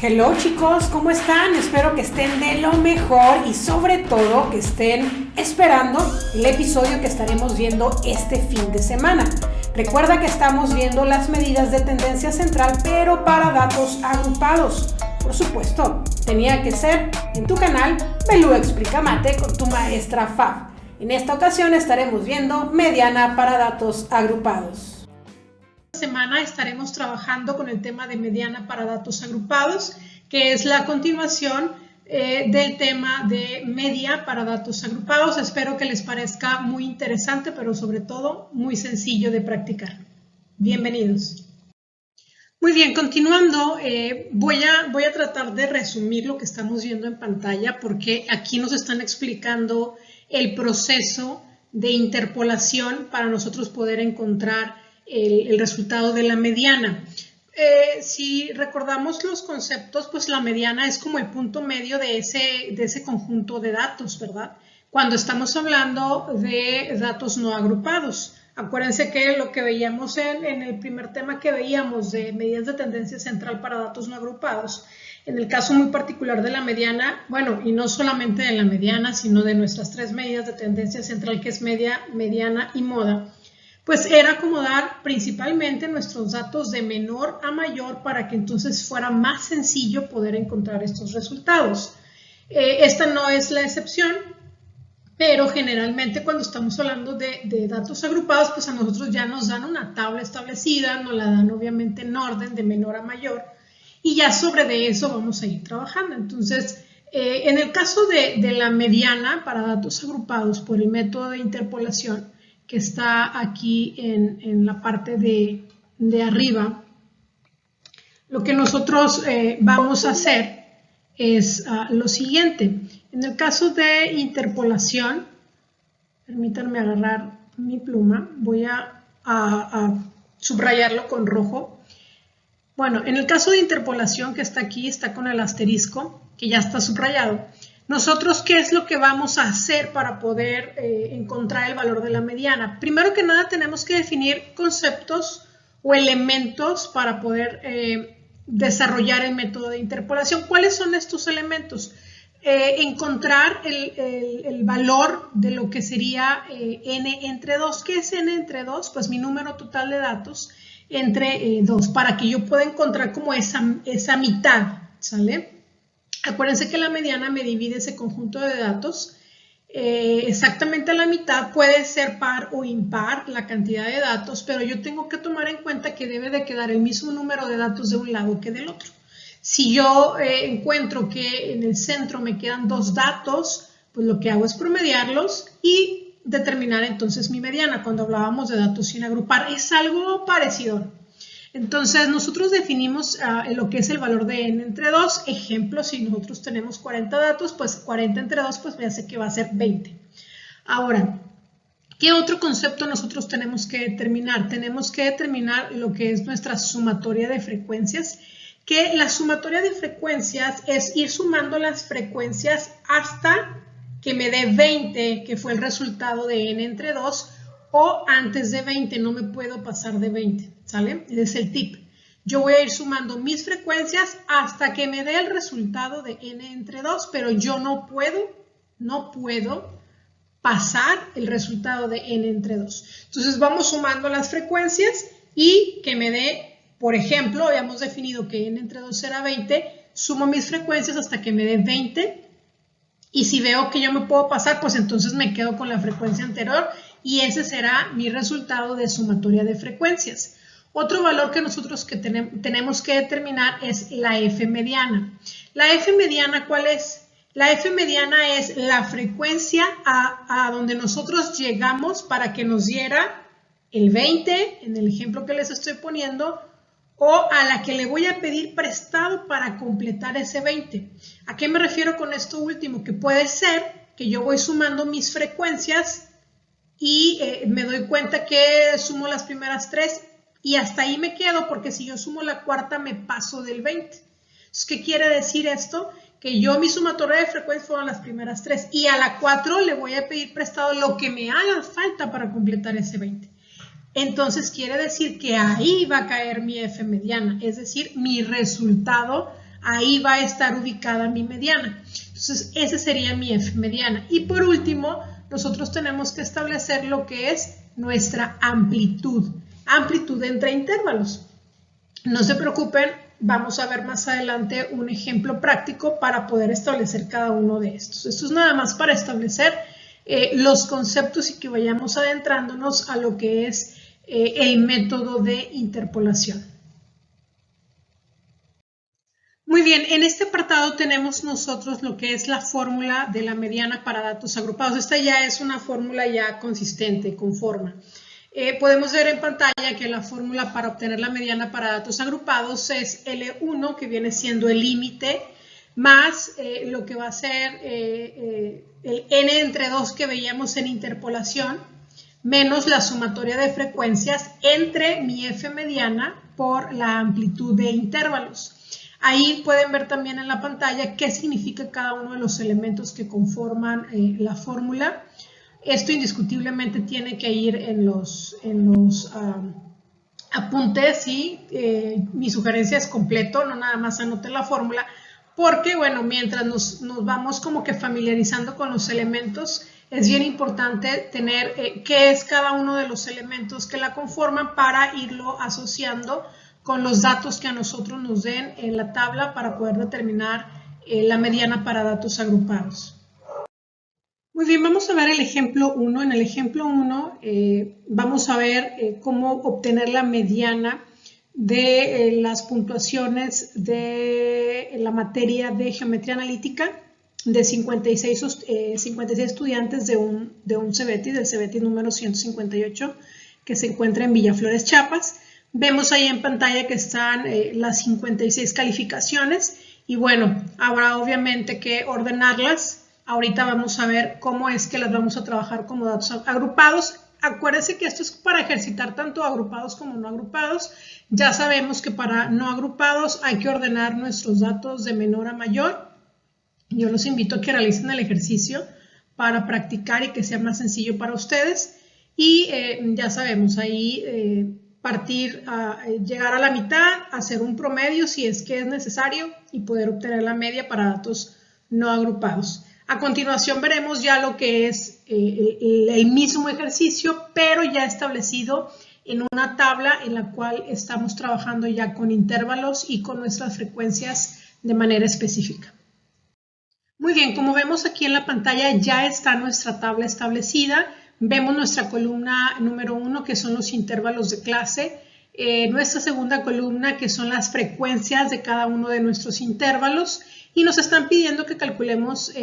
Hello chicos, ¿cómo están? Espero que estén de lo mejor y sobre todo que estén esperando el episodio que estaremos viendo este fin de semana. Recuerda que estamos viendo las medidas de tendencia central, pero para datos agrupados. Por supuesto, tenía que ser en tu canal Belú Explica Mate con tu maestra Fab. En esta ocasión estaremos viendo mediana para datos agrupados. Esta semana estaremos trabajando con el tema de mediana para datos agrupados, que es la continuación del tema de media para datos agrupados. Espero que les parezca muy interesante, pero sobre todo muy sencillo de practicar. Bienvenidos. Muy bien, continuando, voy a tratar de resumir lo que estamos viendo en pantalla, porque aquí nos están explicando el proceso de interpolación para nosotros poder encontrar el resultado de la mediana. Si recordamos los conceptos, pues la mediana es como el punto medio de ese conjunto de datos, ¿verdad? Cuando estamos hablando de datos no agrupados. Acuérdense que lo que veíamos en el primer tema que veíamos de medidas de tendencia central para datos no agrupados, en el caso muy particular de la mediana, bueno, y no solamente de la mediana, sino de nuestras tres medidas de tendencia central, que es media, mediana y moda, pues era acomodar principalmente nuestros datos de menor a mayor para que entonces fuera más sencillo poder encontrar estos resultados. Esta no es la excepción, pero generalmente cuando estamos hablando de datos agrupados, pues a nosotros ya nos dan una tabla establecida, nos la dan obviamente en orden de menor a mayor y ya sobre de eso vamos a ir trabajando. Entonces, en el caso de la mediana para datos agrupados por el método de interpolación, que está aquí en la parte de arriba, lo que nosotros vamos a hacer es lo siguiente. En el caso de interpolación, permítanme agarrar mi pluma, voy a subrayarlo con rojo. Bueno, en el caso de interpolación que está aquí, está con el asterisco, que ya está subrayado. Nosotros, ¿qué es lo que vamos a hacer para poder encontrar el valor de la mediana? Primero que nada, tenemos que definir conceptos o elementos para poder desarrollar el método de interpolación. ¿Cuáles son estos elementos? Encontrar el valor de lo que sería n entre 2. ¿Qué es n entre 2? Pues mi número total de datos entre 2, para que yo pueda encontrar como esa mitad, ¿sale? Acuérdense que la mediana me divide ese conjunto de datos exactamente a la mitad. Puede ser par o impar la cantidad de datos, pero yo tengo que tomar en cuenta que debe de quedar el mismo número de datos de un lado que del otro. Si yo encuentro que en el centro me quedan 2 datos, pues lo que hago es promediarlos y determinar entonces mi mediana. Cuando hablábamos de datos sin agrupar, es algo parecido. Entonces, nosotros definimos lo que es el valor de n entre 2. Ejemplo, si nosotros tenemos 40 datos, pues 40 entre 2, pues me hace que va a ser 20. Ahora, ¿qué otro concepto nosotros tenemos que determinar? Tenemos que determinar lo que es nuestra sumatoria de frecuencias, que la sumatoria de frecuencias es ir sumando las frecuencias hasta que me dé 20, que fue el resultado de n entre 2, o antes de 20, no me puedo pasar de 20, ¿sale? Ese es el tip. Yo voy a ir sumando mis frecuencias hasta que me dé el resultado de n entre 2, pero yo no puedo pasar el resultado de n entre 2. Entonces vamos sumando las frecuencias y que me dé, por ejemplo, habíamos definido que n entre 2 era 20, sumo mis frecuencias hasta que me dé 20 y si veo que yo me puedo pasar, pues entonces me quedo con la frecuencia anterior y ese será mi resultado de sumatoria de frecuencias. Otro valor que nosotros tenemos que determinar es la F mediana. La F mediana, ¿cuál es? La F mediana es la frecuencia a donde nosotros llegamos para que nos diera el 20, en el ejemplo que les estoy poniendo, o a la que le voy a pedir prestado para completar ese 20. ¿A qué me refiero con esto último? Que puede ser que yo voy sumando mis frecuencias y me doy cuenta que sumo las primeras 3 y hasta ahí me quedo, porque si yo sumo la cuarta me paso del 20. Entonces, ¿qué quiere decir esto? Que yo mi sumatoria de frecuencias fueron las primeras 3 y a la 4 le voy a pedir prestado lo que me haga falta para completar ese 20. Entonces quiere decir que ahí va a caer mi F mediana, es decir, mi resultado ahí va a estar ubicada mi mediana. Entonces, ese sería mi F mediana. Y por último, nosotros tenemos que establecer lo que es nuestra amplitud entre intervalos. No se preocupen, vamos a ver más adelante un ejemplo práctico para poder establecer cada uno de estos. Esto es nada más para establecer los conceptos y que vayamos adentrándonos a lo que es el método de interpolación. Muy bien, en este apartado tenemos nosotros lo que es la fórmula de la mediana para datos agrupados. Esta ya es una fórmula ya consistente, con forma. Podemos ver en pantalla que la fórmula para obtener la mediana para datos agrupados es L1, que viene siendo el límite, más lo que va a ser el n entre 2 que veíamos en interpolación, menos la sumatoria de frecuencias entre mi F mediana por la amplitud de intervalos. Ahí pueden ver también en la pantalla qué significa cada uno de los elementos que conforman la fórmula. Esto indiscutiblemente tiene que ir en los apuntes y mi sugerencia es completo, no nada más anote la fórmula, porque bueno, mientras nos vamos como que familiarizando con los elementos, es bien importante tener qué es cada uno de los elementos que la conforman para irlo asociando con los datos que a nosotros nos den en la tabla para poder determinar la mediana para datos agrupados. Muy bien, vamos a ver el ejemplo 1. En el ejemplo 1 vamos a ver cómo obtener la mediana de las puntuaciones de la materia de geometría analítica de 56 estudiantes de un CBETI, del CBETI número 158, que se encuentra en Villaflores, Chiapas. Vemos ahí en pantalla que están las 56 calificaciones y bueno, habrá obviamente que ordenarlas. Ahorita vamos a ver cómo es que las vamos a trabajar como datos agrupados. Acuérdense que esto es para ejercitar tanto agrupados como no agrupados. Ya sabemos que para no agrupados hay que ordenar nuestros datos de menor a mayor. Yo los invito a que realicen el ejercicio para practicar y que sea más sencillo para ustedes. Y ya sabemos, ahí partir a llegar a la mitad, hacer un promedio si es que es necesario y poder obtener la media para datos no agrupados. A continuación veremos ya lo que es el mismo ejercicio, pero ya establecido en una tabla en la cual estamos trabajando ya con intervalos y con nuestras frecuencias de manera específica. Muy bien, como vemos aquí en la pantalla ya está nuestra tabla establecida. Vemos nuestra columna número 1, que son los intervalos de clase, nuestra segunda columna, que son las frecuencias de cada uno de nuestros intervalos, y nos están pidiendo que calculemos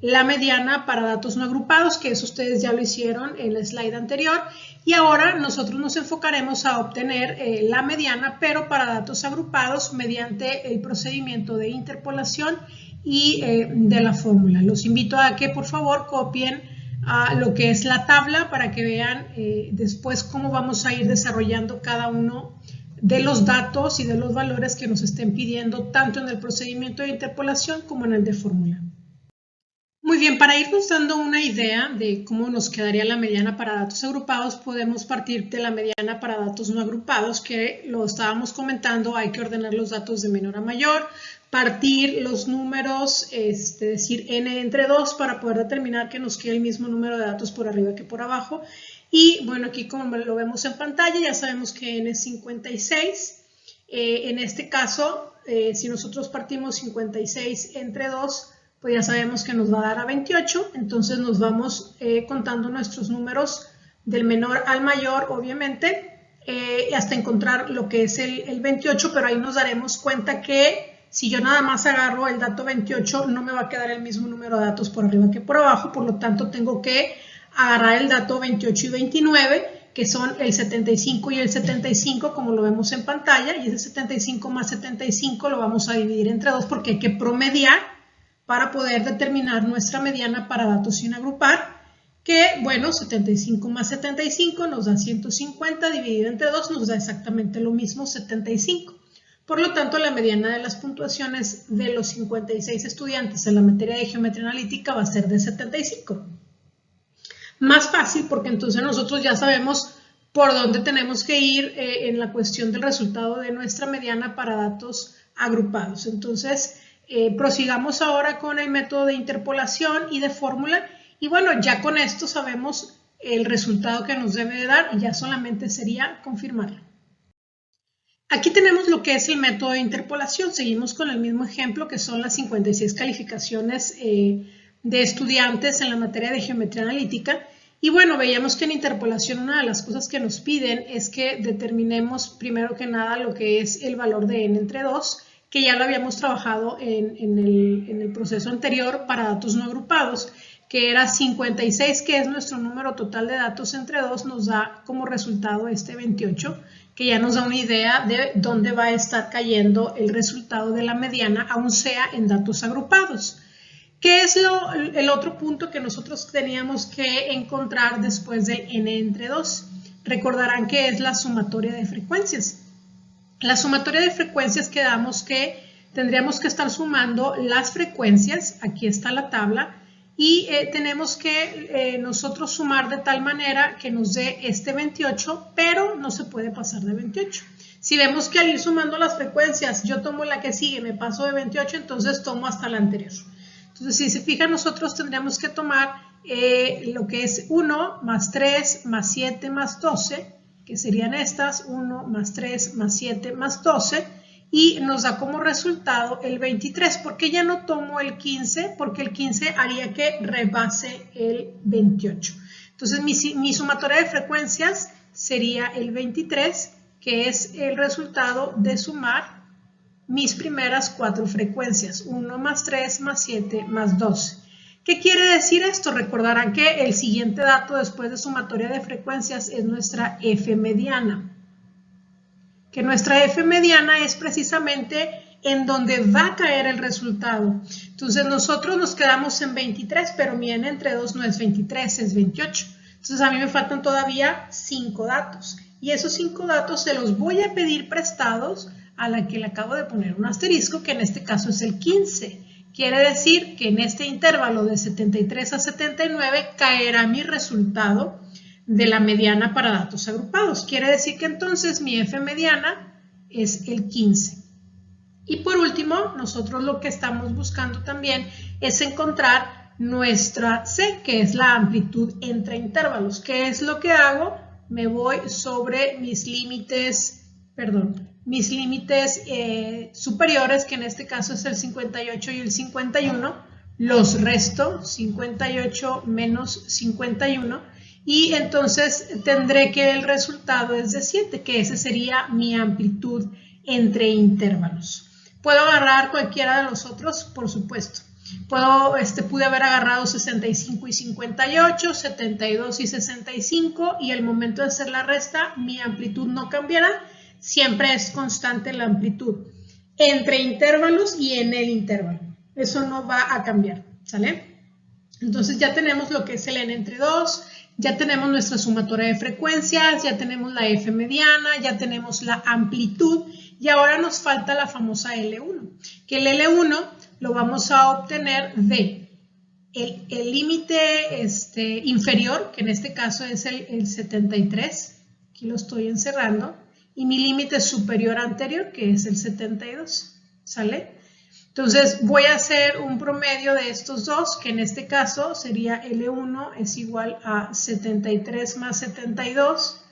la mediana para datos no agrupados, que eso ustedes ya lo hicieron en el slide anterior, y ahora nosotros nos enfocaremos a obtener la mediana, pero para datos agrupados mediante el procedimiento de interpolación y de la fórmula. Los invito a que por favor copien lo que es la tabla para que vean después cómo vamos a ir desarrollando cada uno de los datos y de los valores que nos estén pidiendo tanto en el procedimiento de interpolación como en el de fórmula. Muy bien, para irnos dando una idea de cómo nos quedaría la mediana para datos agrupados, podemos partir de la mediana para datos no agrupados, que lo estábamos comentando, hay que ordenar los datos de menor a mayor, partir los números, decir n entre 2 para poder determinar que nos quede el mismo número de datos por arriba que por abajo. Y bueno, aquí como lo vemos en pantalla, ya sabemos que n es 56. En este caso, si nosotros partimos 56 entre 2, pues ya sabemos que nos va a dar a 28. Entonces nos vamos contando nuestros números del menor al mayor, obviamente, hasta encontrar lo que es el 28, pero ahí nos daremos cuenta que si yo nada más agarro el dato 28, no me va a quedar el mismo número de datos por arriba que por abajo, por lo tanto tengo que agarrar el dato 28 y 29, que son el 75 y el 75, como lo vemos en pantalla, y ese 75 más 75 lo vamos a dividir entre 2 porque hay que promediar para poder determinar nuestra mediana para datos sin agrupar, que bueno, 75 más 75 nos da 150, dividido entre 2 nos da exactamente lo mismo, 75. Por lo tanto, la mediana de las puntuaciones de los 56 estudiantes en la materia de geometría analítica va a ser de 75. Más fácil porque entonces nosotros ya sabemos por dónde tenemos que ir en la cuestión del resultado de nuestra mediana para datos agrupados. Entonces, prosigamos ahora con el método de interpolación y de fórmula. Y bueno, ya con esto sabemos el resultado que nos debe de dar y ya solamente sería confirmarlo. Aquí tenemos lo que es el método de interpolación. Seguimos con el mismo ejemplo que son las 56 calificaciones de estudiantes en la materia de geometría analítica. Y bueno, veíamos que en interpolación una de las cosas que nos piden es que determinemos primero que nada lo que es el valor de n entre 2, que ya lo habíamos trabajado en el proceso anterior para datos no agrupados, que era 56, que es nuestro número total de datos entre 2, nos da como resultado este 28, que ya nos da una idea de dónde va a estar cayendo el resultado de la mediana, aun sea en datos agrupados. ¿Qué es el otro punto que nosotros teníamos que encontrar después del n entre 2? Recordarán que es la sumatoria de frecuencias. La sumatoria de frecuencias quedamos que tendríamos que estar sumando las frecuencias, aquí está la tabla, y tenemos que nosotros sumar de tal manera que nos dé este 28, pero no se puede pasar de 28. Si vemos que al ir sumando las frecuencias, yo tomo la que sigue, me paso de 28, entonces tomo hasta la anterior. Entonces, si se fijan, nosotros tendríamos que tomar lo que es 1 más 3 más 7 más 12, que serían estas, 1 más 3 más 7 más 12, y nos da como resultado el 23. ¿Por qué ya no tomo el 15? Porque el 15 haría que rebase el 28. Entonces, mi sumatoria de frecuencias sería el 23, que es el resultado de sumar mis primeras 4 frecuencias, 1 más 3 más 7 más 12. ¿Qué quiere decir esto? Recordarán que el siguiente dato después de sumatoria de frecuencias es nuestra F mediana. Que nuestra F mediana es precisamente en donde va a caer el resultado. Entonces nosotros nos quedamos en 23, pero mi n entre 2 no es 23, es 28. Entonces a mí me faltan todavía 5 datos. Y esos 5 datos se los voy a pedir prestados a la que le acabo de poner un asterisco, que en este caso es el 15. Quiere decir que en este intervalo de 73 a 79 caerá mi resultado de la mediana para datos agrupados. Quiere decir que entonces mi F mediana es el 15. Y por último, nosotros lo que estamos buscando también es encontrar nuestra C, que es la amplitud entre intervalos. ¿Qué es lo que hago? Me voy sobre mis límites superiores, que en este caso es el 58 y el 51, los resto, 58 menos 51, y entonces tendré que el resultado es de 7, que ese sería mi amplitud entre intervalos. ¿Puedo agarrar cualquiera de los otros? Por supuesto. Pude haber agarrado 65 y 58, 72 y 65, y al momento de hacer la resta, mi amplitud no cambiará, siempre es constante la amplitud entre intervalos y en el intervalo. Eso no va a cambiar, ¿sale? Entonces ya tenemos lo que es el n entre 2, ya tenemos nuestra sumatoria de frecuencias, ya tenemos la F mediana, ya tenemos la amplitud y ahora nos falta la famosa L1, que el L1 lo vamos a obtener de el límite inferior, que en este caso es el 73, aquí lo estoy encerrando, y mi límite superior anterior, que es el 72, ¿sale? Entonces voy a hacer un promedio de estos dos, que en este caso sería L1 es igual a 73 más 72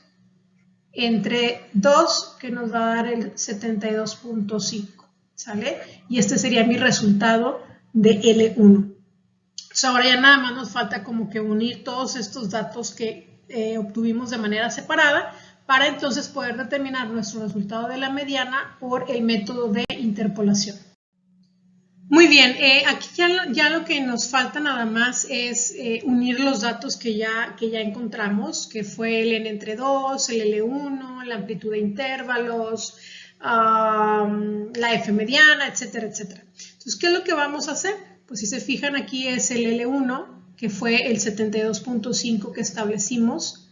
entre 2, que nos va a dar el 72.5, ¿sale? Y este sería mi resultado de L1. Entonces ahora ya nada más nos falta como que unir todos estos datos que obtuvimos de manera separada para entonces poder determinar nuestro resultado de la mediana por el método de interpolación. Muy bien, aquí ya lo que nos falta nada más es unir los datos que ya encontramos, que fue el n entre 2, el L1, la amplitud de intervalos, la F mediana, etcétera, etcétera. Entonces, ¿qué es lo que vamos a hacer? Pues si se fijan aquí es el L1, que fue el 72.5 que establecimos.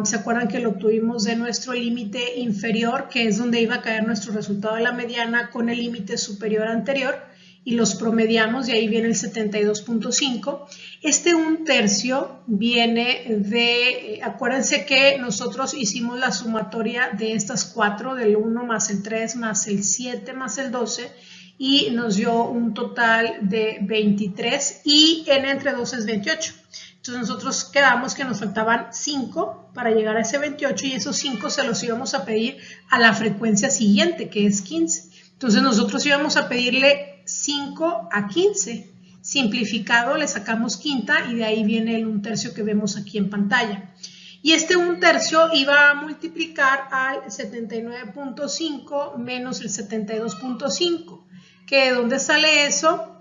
¿Se acuerdan que lo obtuvimos de nuestro límite inferior, que es donde iba a caer nuestro resultado de la mediana con el límite superior anterior? y los promediamos, y ahí viene el 72.5. Este 1/3 viene de, acuérdense que nosotros hicimos la sumatoria de estas 4, del 1 más el 3 más el 7 más el 12, y nos dio un total de 23, y n entre 2 es 28. Entonces nosotros quedamos que nos faltaban 5 para llegar a ese 28, y esos 5 se los íbamos a pedir a la frecuencia siguiente, que es 15. Entonces nosotros íbamos a pedirle 5 a 15. Simplificado le sacamos quinta, y de ahí viene el 1/3 que vemos aquí en pantalla. Y este 1/3 iba a multiplicar al 79.5 menos el 72.5. ¿Que de dónde sale eso?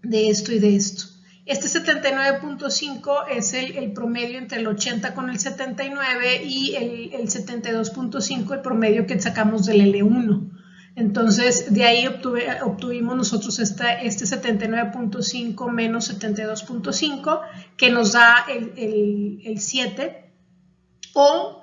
De esto y de esto. Este 79.5 es el promedio entre el 80 con el 79, y el 72.5 el promedio que sacamos del L1. Entonces, de ahí obtuvimos nosotros este 79.5 menos 72.5, que nos da el 7, o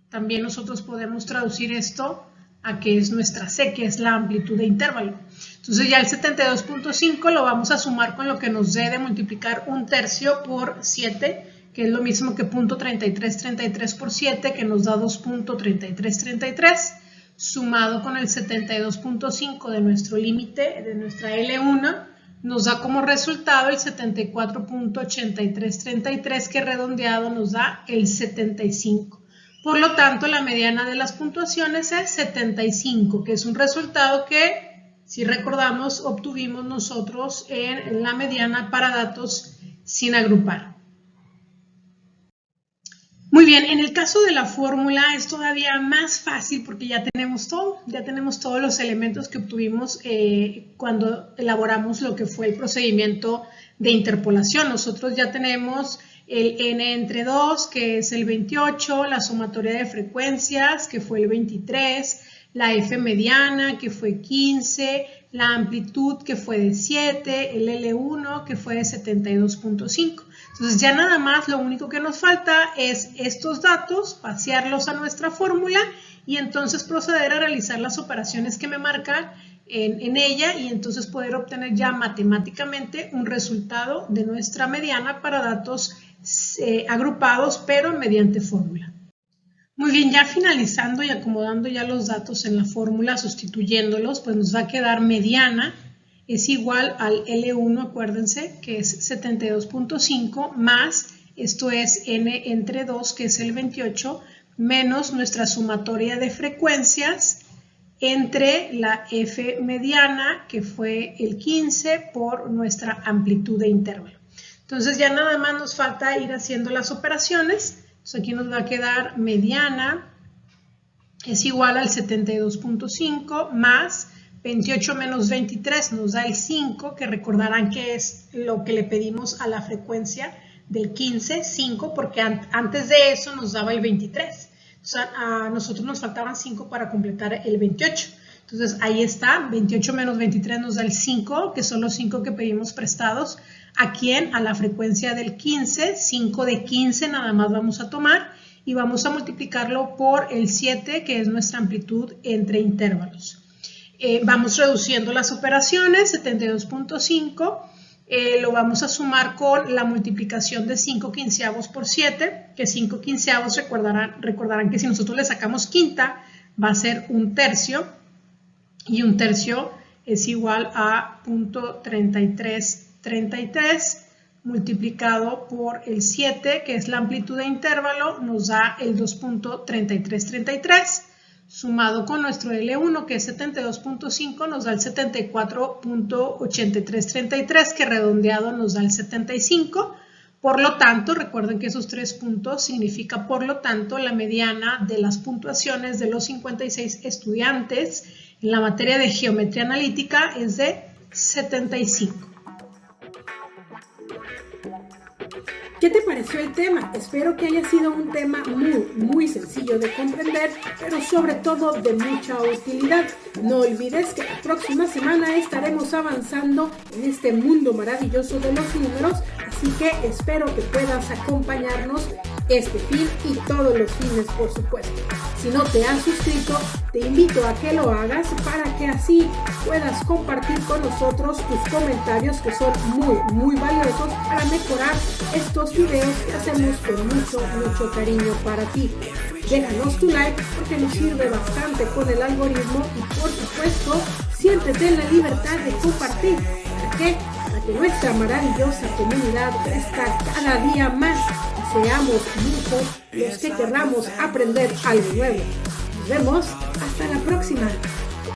también nosotros podemos traducir esto a que es nuestra C, que es la amplitud de intervalo. Entonces ya el 72.5 lo vamos a sumar con lo que nos dé de multiplicar 1/3 por 7, que es lo mismo que 0.3333 por 7, que nos da 2.3333, sumado con el 72.5 de nuestro límite, de nuestra L1, nos da como resultado el 74.8333, que redondeado nos da el 75. Por lo tanto, la mediana de las puntuaciones es 75, que es un resultado que, si recordamos, obtuvimos nosotros en la mediana para datos sin agrupar. Muy bien, en el caso de la fórmula es todavía más fácil porque ya tenemos todos los elementos que obtuvimos cuando elaboramos lo que fue el procedimiento de interpolación. Nosotros ya tenemos el n entre 2, que es el 28, la sumatoria de frecuencias, que fue el 23, la f mediana, que fue 15, la amplitud, que fue de 7, el L1, que fue de 72.5. Entonces ya nada más lo único que nos falta es estos datos, pasearlos a nuestra fórmula y entonces proceder a realizar las operaciones que me marcan en ella, y entonces poder obtener ya matemáticamente un resultado de nuestra mediana para datos agrupados, pero mediante fórmula. Muy bien, ya finalizando y acomodando ya los datos en la fórmula, sustituyéndolos, pues nos va a quedar mediana es igual al L1, acuérdense, que es 72.5, más, esto es n entre 2, que es el 28, menos nuestra sumatoria de frecuencias entre la f mediana, que fue el 15, por nuestra amplitud de intervalo. Entonces ya nada más nos falta ir haciendo las operaciones. Entonces aquí nos va a quedar mediana es igual al 72.5 más 28 menos 23 nos da el 5, que recordarán que es lo que le pedimos a la frecuencia del 15, 5, porque antes de eso nos daba el 23. O sea, a nosotros nos faltaban 5 para completar el 28. Entonces ahí está, 28 menos 23 nos da el 5, que son los 5 que pedimos prestados. ¿A quién? A la frecuencia del 15, 5 de 15 nada más vamos a tomar, y vamos a multiplicarlo por el 7, que es nuestra amplitud entre intervalos. Vamos reduciendo las operaciones, 72.5, lo vamos a sumar con la multiplicación de 5 quinceavos por 7, que 5 quinceavos recordarán que si nosotros le sacamos quinta va a ser 1/3, y 1/3 es igual a 0.3333 multiplicado por el 7, que es la amplitud de intervalo, nos da el 2.3333, sumado con nuestro L1, que es 72.5, nos da el 74.8333, que redondeado nos da el 75. Por lo tanto, recuerden que esos 3 puntos significa, por lo tanto, la mediana de las puntuaciones de los 56 estudiantes en la materia de geometría analítica es de 75. ¿Qué te pareció el tema? Espero que haya sido un tema muy sencillo de comprender, pero sobre todo de mucha utilidad. No olvides que la próxima semana estaremos avanzando en este mundo maravilloso de los números, así que espero que puedas acompañarnos este fin y todos los fines, por supuesto. Si no te has suscrito, te invito a que lo hagas para que así puedas compartir con nosotros tus comentarios, que son muy valiosos para mejorar estos videos que hacemos con mucho cariño para ti. Déjanos tu like porque nos sirve bastante con el algoritmo y por supuesto siéntete en la libertad de compartir. ¿Para qué? Para que nuestra maravillosa comunidad crezca cada día más y seamos muchos los que querramos aprender algo nuevo. Nos vemos hasta la próxima.